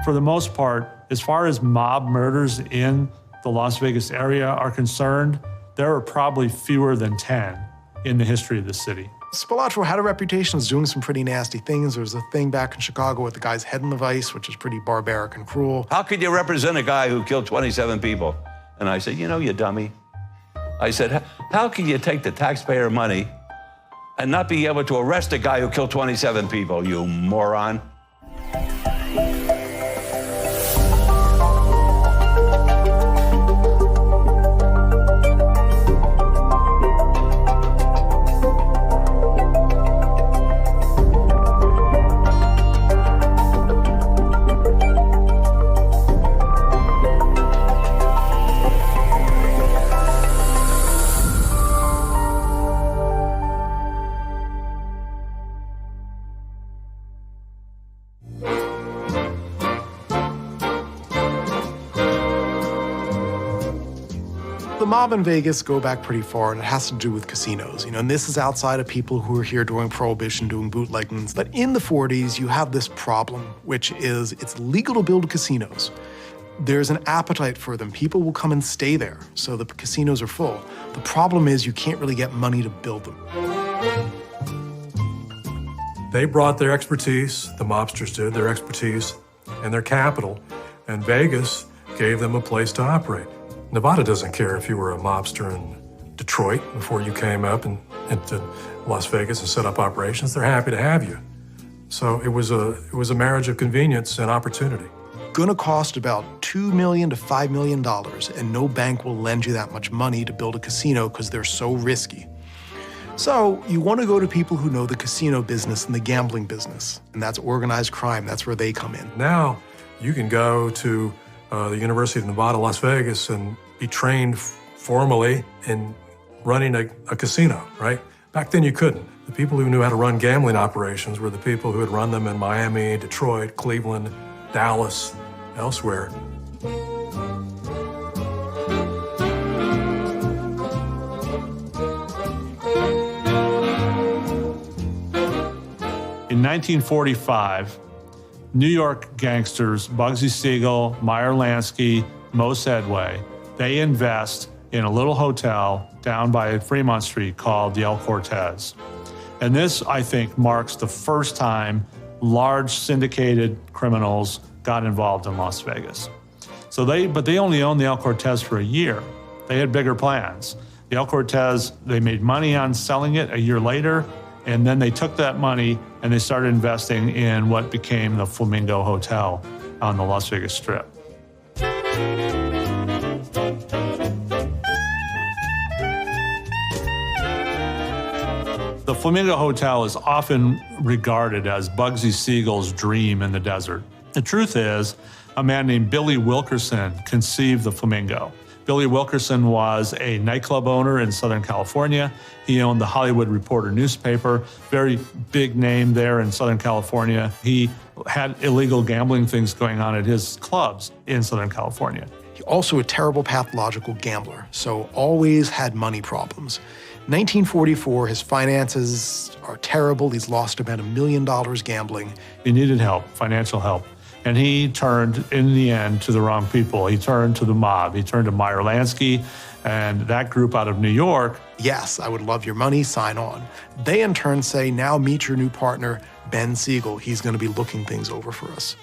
For the most part, as far as mob murders in the Las Vegas area are concerned, there are probably fewer than 10 in the history of the city. Spilotro had a reputation as doing some pretty nasty things. There was a thing back in Chicago with the guy's head in the vice, which is pretty barbaric and cruel. How could you represent a guy who killed 27 people? And I said, you know, you dummy. I said, how can you take the taxpayer money and not be able to arrest a guy who killed 27 people, you moron? The mob in Vegas go back pretty far, and it has to do with casinos. And this is outside of people who were here during Prohibition, doing bootleggings. But in the 40s, you have this problem, which is it's legal to build casinos. There's an appetite for them. People will come and stay there, so the casinos are full. The problem is you can't really get money to build them. They brought their expertise, the mobsters did, their expertise and their capital, and Vegas gave them a place to operate. Nevada doesn't care if you were a mobster in Detroit before you came up into Las Vegas and set up operations. They're happy to have you. So it was a marriage of convenience and opportunity. Gonna cost about $2 million to $5 million, and no bank will lend you that much money to build a casino because they're so risky. So you want to go to people who know the casino business and the gambling business, and that's organized crime. That's where they come in. Now you can go to the University of Nevada, Las Vegas, and be trained formally in running a casino, right? Back then you couldn't. The people who knew how to run gambling operations were the people who had run them in Miami, Detroit, Cleveland, Dallas, elsewhere. In 1945, New York gangsters Bugsy Siegel, Meyer Lansky, Moe Sedway, they invest in a little hotel down by Fremont Street called the El Cortez. And this, I think, marks the first time large syndicated criminals got involved in Las Vegas. But they only owned the El Cortez for a year. They had bigger plans. The El Cortez, they made money on selling it a year later, and then they took that money and they started investing in what became the Flamingo Hotel on the Las Vegas Strip. The Flamingo Hotel is often regarded as Bugsy Siegel's dream in the desert. The truth is, a man named Billy Wilkerson conceived the Flamingo. Billy Wilkerson was a nightclub owner in Southern California. He owned the Hollywood Reporter newspaper, very big name there in Southern California. He had illegal gambling things going on at his clubs in Southern California. He also a terrible pathological gambler, so always had money problems. 1944, his finances are terrible. He's lost about $1 million gambling. He needed help, financial help. And he turned, in the end, to the wrong people. He turned to the mob. He turned to Meyer Lansky and that group out of New York. Yes, I would love your money, sign on. They in turn say, now meet your new partner, Ben Siegel. He's going to be looking things over for us.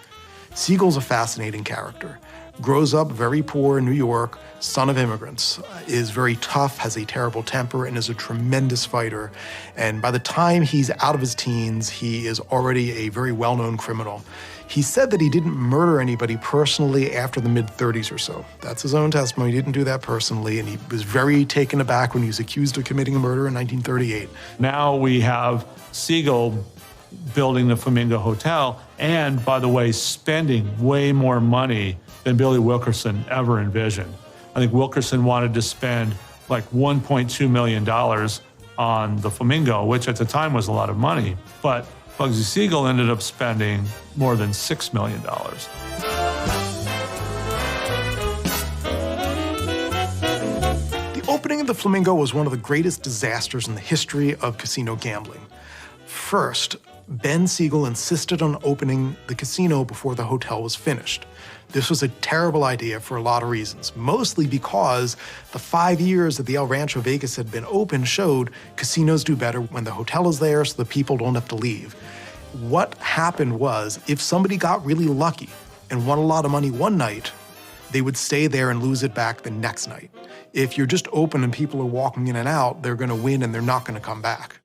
Siegel's a fascinating character. Grows up very poor in New York, son of immigrants, is very tough, has a terrible temper, and is a tremendous fighter. And by the time he's out of his teens, he is already a very well-known criminal. He said that he didn't murder anybody personally after the mid-30s or so. That's his own testimony. He didn't do that personally, and he was very taken aback when he was accused of committing a murder in 1938. Now we have Siegel building the Flamingo Hotel, and, by the way, spending way more money than Billy Wilkerson ever envisioned. I think Wilkerson wanted to spend like $1.2 million on the Flamingo, which at the time was a lot of money, but Bugsy Siegel ended up spending more than $6 million. The opening of the Flamingo was one of the greatest disasters in the history of casino gambling. First, Ben Siegel insisted on opening the casino before the hotel was finished. This was a terrible idea for a lot of reasons, mostly because the 5 years that the El Rancho Vegas had been open showed casinos do better when the hotel is there so the people don't have to leave. What happened was, if somebody got really lucky and won a lot of money one night, they would stay there and lose it back the next night. If you're just open and people are walking in and out, they're going to win and they're not going to come back.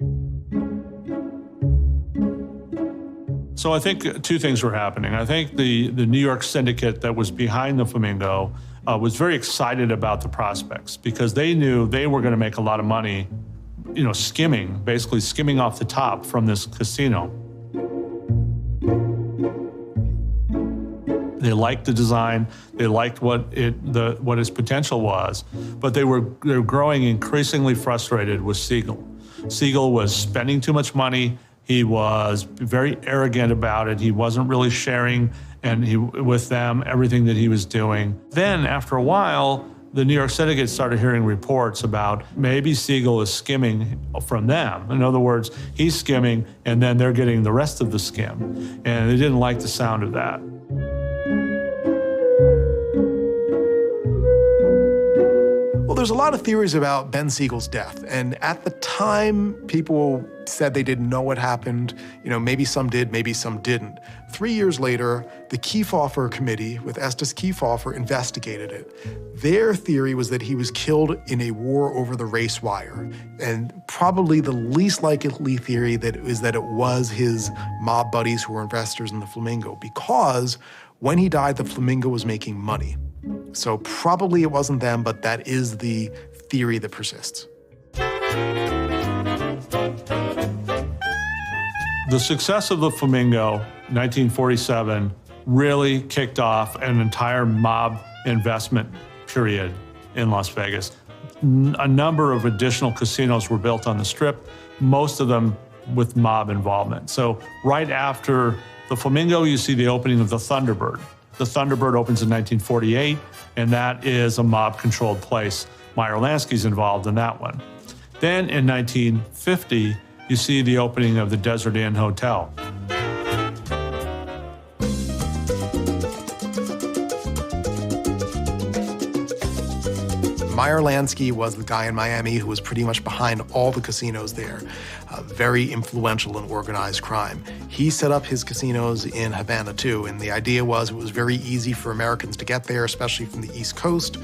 So I think two things were happening. I think the New York syndicate that was behind the Flamingo was very excited about the prospects because they knew they were going to make a lot of money, basically skimming off the top from this casino. They liked the design, they liked what its potential was, but they were growing increasingly frustrated with Siegel. Siegel was spending too much money. He was very arrogant about it. He wasn't really sharing with them everything that he was doing. Then after a while, the New York syndicate started hearing reports about maybe Siegel is skimming from them. In other words, he's skimming and then they're getting the rest of the skim. And they didn't like the sound of that. Well, there's a lot of theories about Ben Siegel's death, and at the time, people said they didn't know what happened. Maybe some did, maybe some didn't. 3 years later, the Kefauver Committee with Estes Kefauver investigated it. Their theory was that he was killed in a war over the race wire, and probably the least likely theory is that it was his mob buddies who were investors in the Flamingo, because when he died, the Flamingo was making money. So probably it wasn't them, but that is the theory that persists. The success of the Flamingo, 1947, really kicked off an entire mob investment period in Las Vegas. A number of additional casinos were built on the Strip, most of them with mob involvement. So right after the Flamingo, you see the opening of the Thunderbird. The Thunderbird opens in 1948, and that is a mob-controlled place. Meyer Lansky's involved in that one. Then in 1950, you see the opening of the Desert Inn Hotel. Meyer Lansky was the guy in Miami who was pretty much behind all the casinos there, very influential in organized crime. He set up his casinos in Havana too, and the idea was it was very easy for Americans to get there, especially from the East Coast.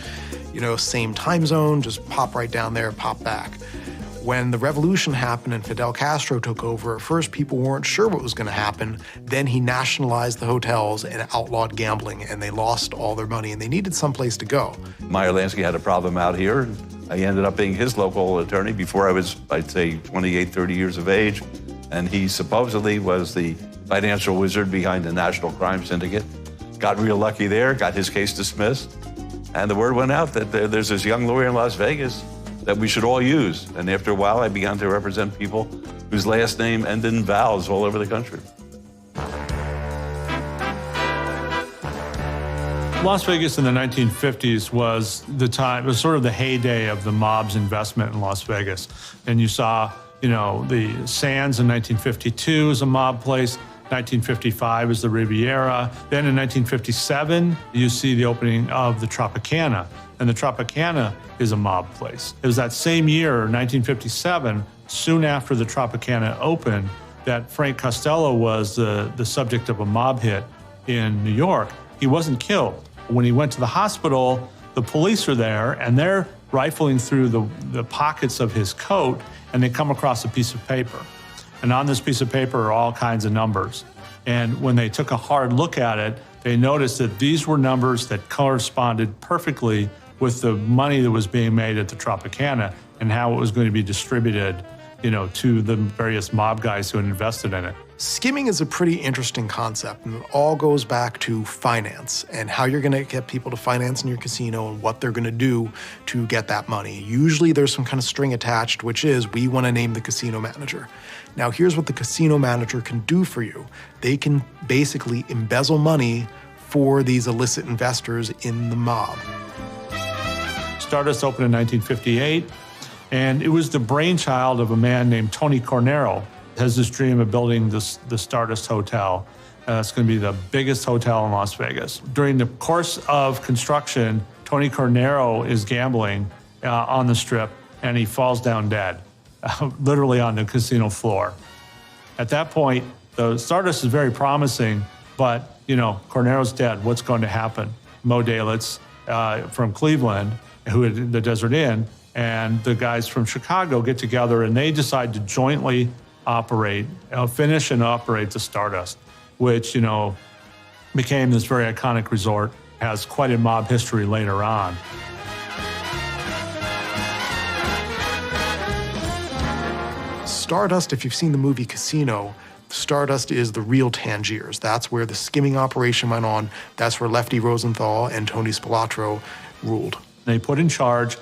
Same time zone, just pop right down there, pop back. When the revolution happened and Fidel Castro took over, at first people weren't sure what was going to happen. Then he nationalized the hotels and outlawed gambling, and they lost all their money, and they needed someplace to go. Meyer Lansky had a problem out here. I ended up being his local attorney before I was, I'd say, 28, 30 years of age. And he supposedly was the financial wizard behind the National Crime Syndicate. Got real lucky there, got his case dismissed. And the word went out that there's this young lawyer in Las Vegas that we should all use. And after a while, I began to represent people whose last name ended in vowels all over the country. Las Vegas in the 1950s was the time, it was sort of the heyday of the mob's investment in Las Vegas. And you saw, the Sands in 1952 is a mob place. 1955 is the Riviera. Then in 1957, you see the opening of the Tropicana. And the Tropicana is a mob place. It was that same year, 1957, soon after the Tropicana opened, that Frank Costello was the subject of a mob hit in New York. He wasn't killed. When he went to the hospital, the police are there, and they're rifling through the pockets of his coat, and they come across a piece of paper. And on this piece of paper are all kinds of numbers. And when they took a hard look at it, they noticed that these were numbers that corresponded perfectly with the money that was being made at the Tropicana and how it was going to be distributed, to the various mob guys who had invested in it. Skimming is a pretty interesting concept, and it all goes back to finance and how you're going to get people to finance in your casino and what they're going to do to get that money. Usually there's some kind of string attached, which is we want to name the casino manager. Now, here's what the casino manager can do for you. They can basically embezzle money for these illicit investors in the mob. Stardust opened in 1958, and it was the brainchild of a man named Tony Cornero. has this dream of building the Stardust Hotel. It's going to be the biggest hotel in Las Vegas. During the course of construction, Tony Cornero is gambling on the Strip, and he falls down dead, literally on the casino floor. At that point, the Stardust is very promising, but, Cornero's dead. What's going to happen? Mo Dalitz from Cleveland, who had the Desert Inn, and the guys from Chicago get together, and they decide to jointly finish and operate the Stardust, which, became this very iconic resort, has quite a mob history later on. Stardust, if you've seen the movie Casino, Stardust is the real Tangiers. That's where the skimming operation went on. That's where Lefty Rosenthal and Tony Spilotro ruled. They put in charge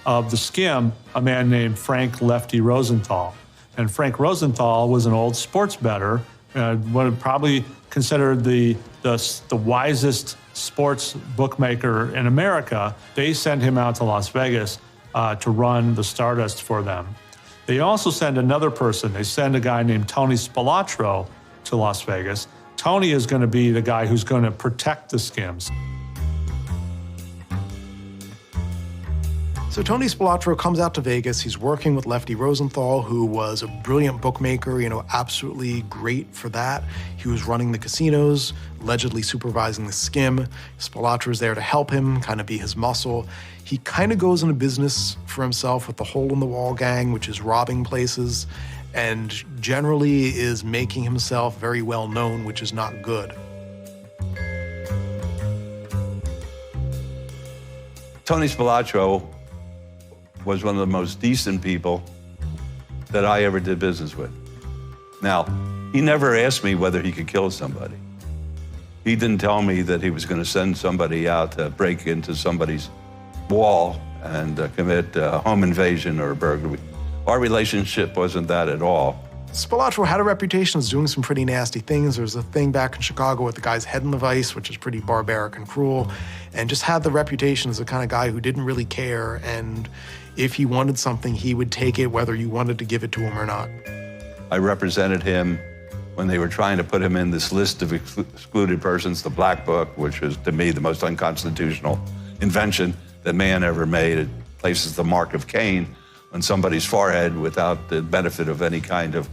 of the skim a man named Frank Lefty Rosenthal. And Frank Rosenthal was an old sports bettor, probably considered the wisest sports bookmaker in America. They sent him out to Las Vegas to run the Stardust for them. They also send another person. They send a guy named Tony Spilotro to Las Vegas. Tony is going to be the guy who's going to protect the skims. So Tony Spilotro comes out to Vegas. He's working with Lefty Rosenthal, who was a brilliant bookmaker, absolutely great for that. He was running the casinos, allegedly supervising the skim. Spilotro's there to help him, kind of be his muscle. He kind of goes into business for himself with the Hole in the Wall gang, which is robbing places, and generally is making himself very well known, which is not good. Tony Spilotro was one of the most decent people that I ever did business with. Now, he never asked me whether he could kill somebody. He didn't tell me that he was going to send somebody out to break into somebody's wall and commit a home invasion or a burglary. Our relationship wasn't that at all. Spilotro had a reputation as doing some pretty nasty things. There was a thing back in Chicago with the guy's head in the vice, which is pretty barbaric and cruel, and just had the reputation as the kind of guy who didn't really care, and if he wanted something, he would take it whether you wanted to give it to him or not. I represented him when they were trying to put him in this list of excluded persons, the Black Book, which was, to me, the most unconstitutional invention that man ever made. It places the mark of Cain on somebody's forehead without the benefit of any kind of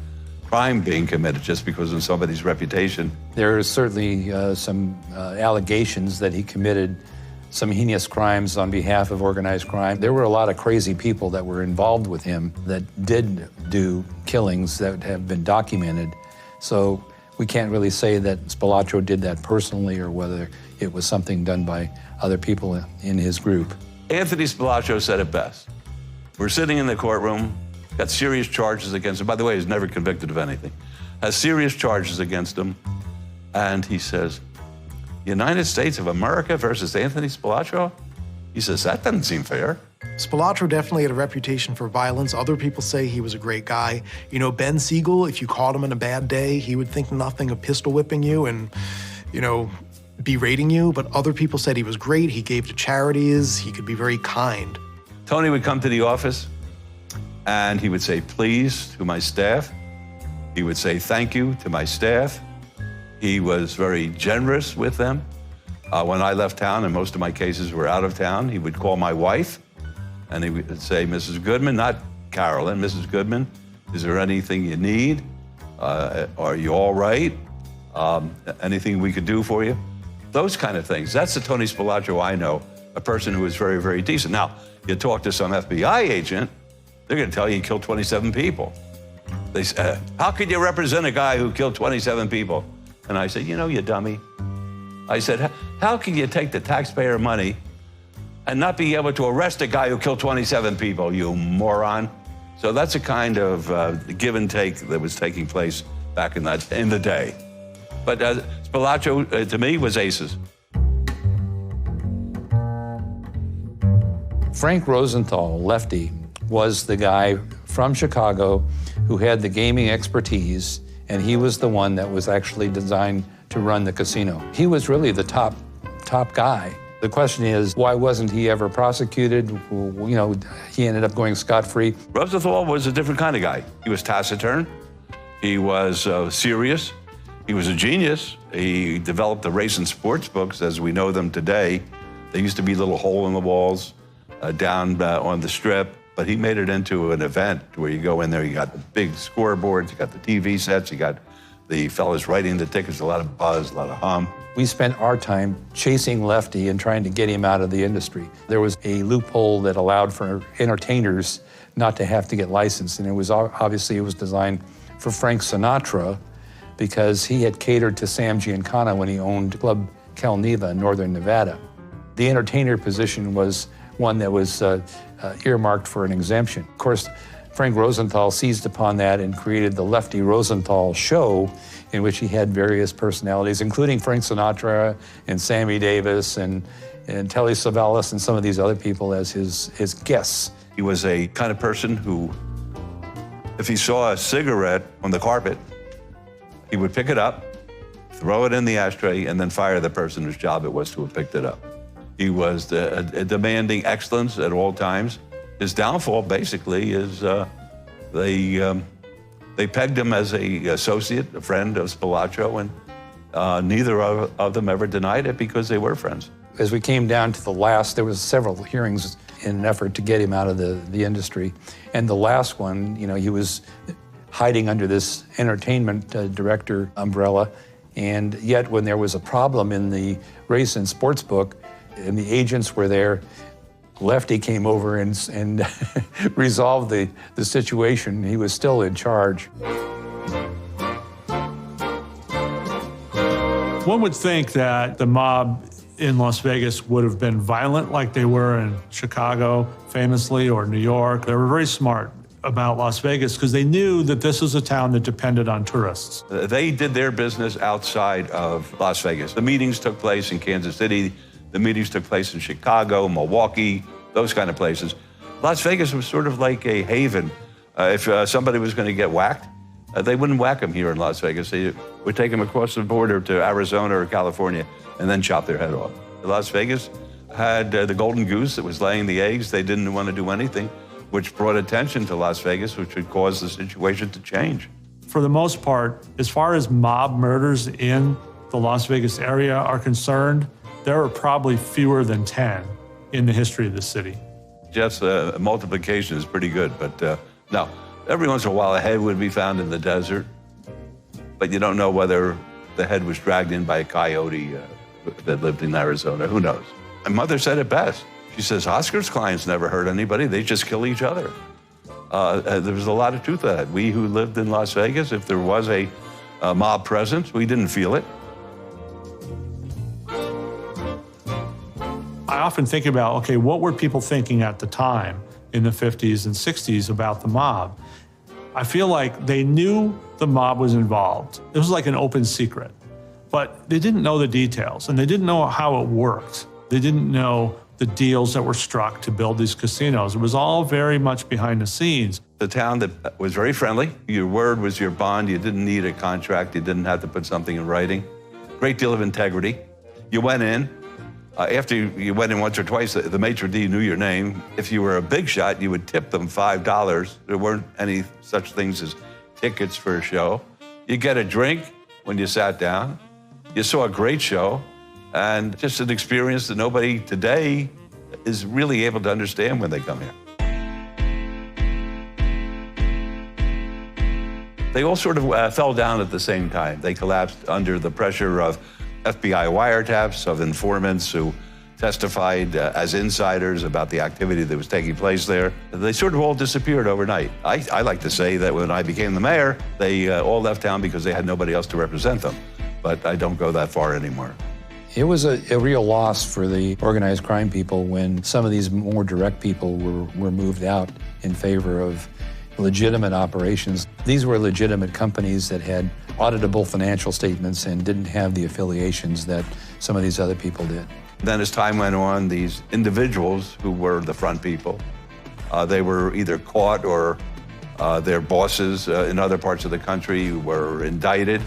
crime being committed, just because of somebody's reputation. There are certainly some allegations that he committed some heinous crimes on behalf of organized crime. There were a lot of crazy people that were involved with him that did do killings that have been documented. So we can't really say that Spilotro did that personally or whether it was something done by other people in his group. Anthony Spilotro said it best. We're sitting in the courtroom, got serious charges against him. By the way, he's never convicted of anything. Has serious charges against him. And he says, United States of America versus Anthony Spilotro? He says, that doesn't seem fair. Spilotro definitely had a reputation for violence. Other people say he was a great guy. Ben Siegel, if you caught him on a bad day, he would think nothing of pistol whipping you and, berating you. But other people said he was great. He gave to charities. He could be very kind. Tony would come to the office and he would say please to my staff. He would say thank you to my staff. He was very generous with them. When I left town, and most of my cases were out of town, he would call my wife and he would say, Mrs. Goodman, not Carolyn, Mrs. Goodman, is there anything you need? Are you all right? Anything we could do for you? Those kind of things. That's the Tony Spilotro I know, a person who is very, very decent. Now, you talk to some FBI agent, they're going to tell you he killed 27 people. They say, how could you represent a guy who killed 27 people? And I said, you dummy. I said, how can you take the taxpayer money and not be able to arrest a guy who killed 27 people, you moron? So that's a kind of give and take that was taking place back in the day. But Spilotro, to me, was aces. Frank Rosenthal, Lefty, was the guy from Chicago who had the gaming expertise, and he was the one that was actually designed to run the casino. He was really the top guy. The question is, why wasn't he ever prosecuted? He ended up going scot-free. Rosenthal was a different kind of guy. He was taciturn. He was serious. He was a genius. He developed the race and sports books as we know them today. They used to be little hole in the walls down on the strip, but he made it into an event where you go in there, you got the big scoreboards, you got the TV sets, you got the fellas writing the tickets, a lot of buzz, a lot of hum. We spent our time chasing Lefty and trying to get him out of the industry. There was a loophole that allowed for entertainers not to have to get licensed, and it was obviously it was designed for Frank Sinatra because he had catered to Sam Giancana when he owned Club Cal Neva in northern Nevada. The entertainer position was one that was earmarked for an exemption. Of course, Frank Rosenthal seized upon that and created the Lefty Rosenthal Show, in which he had various personalities, including Frank Sinatra and Sammy Davis and Telly Savalas and some of these other people as his guests. He was a kind of person who, if he saw a cigarette on the carpet, he would pick it up, throw it in the ashtray, and then fire the person whose job it was to have picked it up. He was demanding excellence at all times. His downfall, basically, is they pegged him as an associate, a friend of Spilotro, and neither of them ever denied it because they were friends. As we came down to the last, there was several hearings in an effort to get him out of the industry. And the last one, you know, he was hiding under this entertainment director umbrella. And yet when there was a problem in the race and sports book, and the agents were there, Lefty came over and resolved the situation. He was still in charge. One would think that the mob in Las Vegas would have been violent like they were in Chicago, famously, or New York. They were very smart about Las Vegas because they knew that this was a town that depended on tourists. They did their business outside of Las Vegas. The meetings took place in Kansas City. The meetings took place in Chicago, Milwaukee, those kind of places. Las Vegas was sort of like a haven. If somebody was going to get whacked, they wouldn't whack them here in Las Vegas. They would take them across the border to Arizona or California and then chop their head off. Las Vegas had the golden goose that was laying the eggs. They didn't want to do anything, which brought attention to Las Vegas, which would cause the situation to change. For the most part, as far as mob murders in the Las Vegas area are concerned, there are probably fewer than 10 in the history of the city. Jeff's multiplication is pretty good, but no. Every once in a while, a head would be found in the desert, but you don't know whether the head was dragged in by a coyote that lived in Arizona. Who knows? My mother said it best. She says, Oscar's clients never hurt anybody. They just kill each other. There was a lot of truth to that. We who lived in Las Vegas, if there was a mob presence, we didn't feel it. I often think about, okay, what were people thinking at the time in the 50s and 60s about the mob? I feel like they knew the mob was involved. It was like an open secret, but they didn't know the details and they didn't know how it worked. They didn't know the deals that were struck to build these casinos. It was all very much behind the scenes. The town that was very friendly. Your word was your bond. You didn't need a contract. You didn't have to put something in writing. Great deal of integrity. You went in. After you went in once or twice, the maitre d' knew your name. If you were a big shot, you would tip them $5. There weren't any such things as tickets for a show. You get a drink when you sat down. You saw a great show, and just an experience that nobody today is really able to understand when they come here. They all sort of fell down at the same time. They collapsed under the pressure of FBI wiretaps, of informants who testified as insiders about the activity that was taking place there. They sort of all disappeared overnight. I like to say that when I became the mayor, they all left town because they had nobody else to represent them. But I don't go that far anymore. It was a real loss for the organized crime people when some of these more direct people were moved out in favor of legitimate operations. These were legitimate companies that had auditable financial statements and didn't have the affiliations that some of these other people did. Then as time went on, these individuals who were the front people, they were either caught or their bosses in other parts of the country were indicted,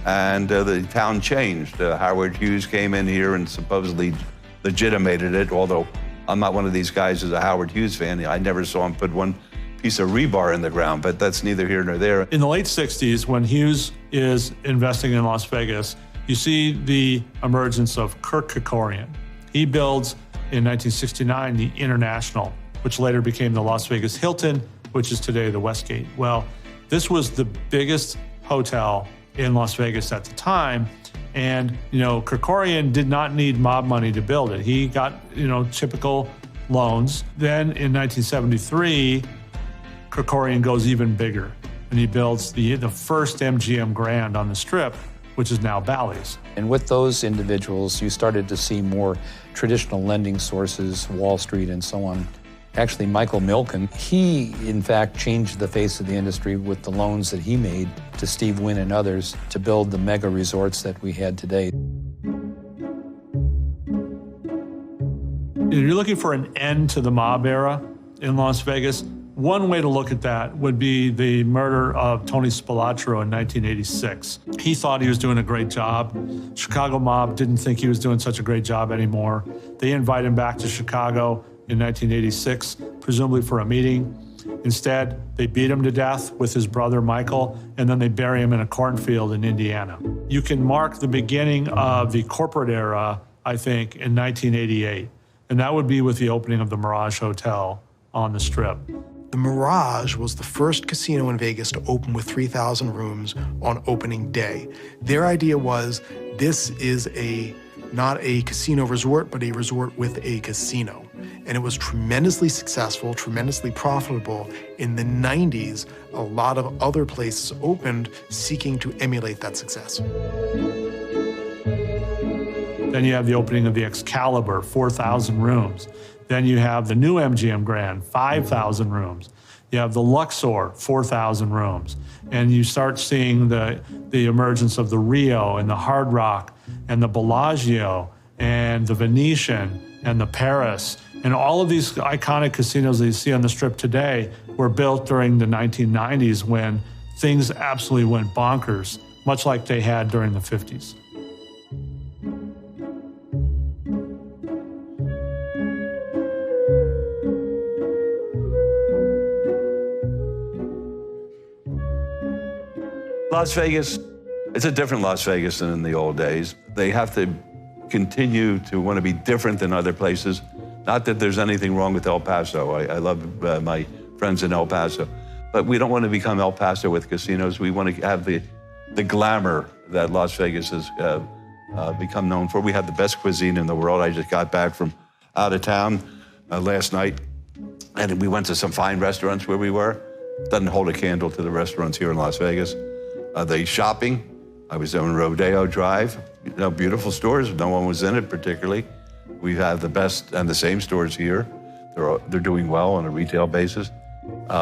and the town changed. Howard Hughes came in here and supposedly legitimated it, although I'm not one of these guys who's a Howard Hughes fan. I never saw him put one piece of rebar in the ground, but that's neither here nor there. In the late 60s, when Hughes is investing in Las Vegas, you see the emergence of Kirk Kerkorian. He builds in 1969 the International, which later became the Las Vegas Hilton, which is today the Westgate. Well, this was the biggest hotel in Las Vegas at the time. And, Kerkorian did not need mob money to build it. He got, typical loans. Then in 1973, Kerkorian goes even bigger, and he builds the first MGM Grand on the Strip, which is now Bally's. And with those individuals, you started to see more traditional lending sources, Wall Street and so on. Actually, Michael Milken, he in fact changed the face of the industry with the loans that he made to Steve Wynn and others to build the mega resorts that we had today. If you're looking for an end to the mob era in Las Vegas, one way to look at that would be the murder of Tony Spilotro in 1986. He thought he was doing a great job. Chicago mob didn't think he was doing such a great job anymore. They invite him back to Chicago in 1986, presumably for a meeting. Instead, they beat him to death with his brother Michael, and then they bury him in a cornfield in Indiana. You can mark the beginning of the corporate era, I think, in 1988, and that would be with the opening of the Mirage Hotel on the Strip. The Mirage was the first casino in Vegas to open with 3,000 rooms on opening day. Their idea was this is not a casino resort, but a resort with a casino. And it was tremendously successful, tremendously profitable. In the 90s, a lot of other places opened seeking to emulate that success. Then you have the opening of the Excalibur, 4,000 rooms. Then you have the new MGM Grand, 5,000 rooms. You have the Luxor, 4,000 rooms. And you start seeing the emergence of the Rio and the Hard Rock and the Bellagio and the Venetian and the Paris. And all of these iconic casinos that you see on the Strip today were built during the 1990s when things absolutely went bonkers, much like they had during the 50s. Las Vegas, it's a different Las Vegas than in the old days. They have to continue to want to be different than other places. Not that there's anything wrong with El Paso. I love my friends in El Paso. But we don't want to become El Paso with casinos. We want to have the glamour that Las Vegas has become known for. We have the best cuisine in the world. I just got back from out of town last night, and we went to some fine restaurants where we were. Doesn't hold a candle to the restaurants here in Las Vegas. The shopping, I was on Rodeo Drive, beautiful stores. No one was in it particularly. We have the best and the same stores here. They're doing well on a retail basis.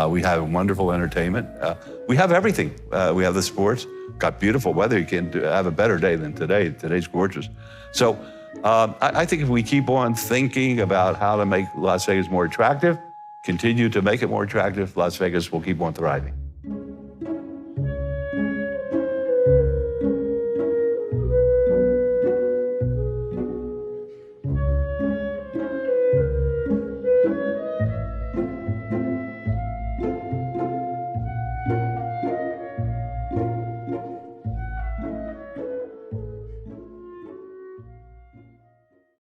We have wonderful entertainment. We have everything. We have the sports, got beautiful weather. You can't have a better day than today. Today's gorgeous. So I think if we keep on thinking about how to make Las Vegas more attractive, continue to make it more attractive, Las Vegas will keep on thriving.